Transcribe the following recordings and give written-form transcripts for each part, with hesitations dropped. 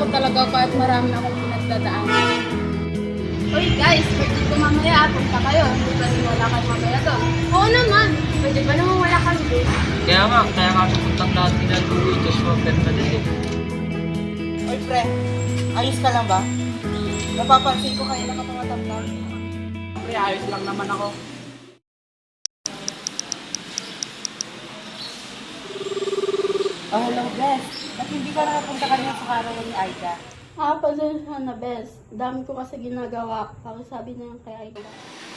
ko talaga kahit marami akong pinagdadaanan. Uy guys, pwede ko mamaya punta kayo. Hindi ba rin wala kayo mamaya doon? Oo naman. Pwede ba naman wala kami doon? Kaya nga pupuntang lahat nila Louie, Joshua, Bernadette. Oy, pre. Ayos ka lang ba? Napapansin ko kayo na tumatanggal. Pre, ayos lang naman ako. Oh, hello, Bes. Ba't hindi ka nakapunta kanina sa karawan ni Aida? Pasensya na, Bes. Dami ko kasi ginagawa. Pakisabi na yung kay Aida.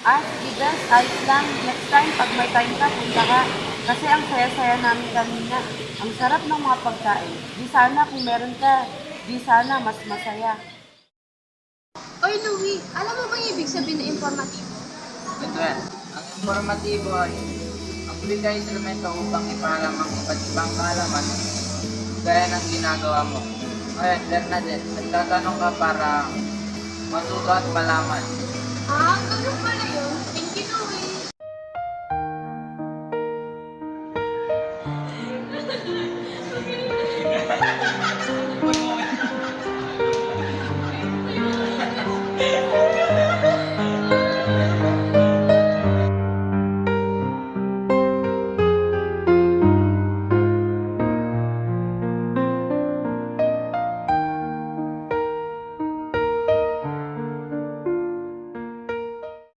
Sige, Bes. Ayos lang. Next time, pag may time ka, punta ka. Kasi ang saya-saya namin kanina. Ang sarap ng mga pagkain. Di sana kung meron ka, di sana mas masaya. Oy, Louie, alam mo ba yung ibig sabihin ng informatibo? Ito yan. Ang informatibo ay ang bigay instrumento upang ipaalam ang iba't ibang kaalaman gaya ng ginagawa mo. Ngayon, Bernadette, nagtatanong ka para matuto at malaman. Ganun pala yun. Thank you, Louie.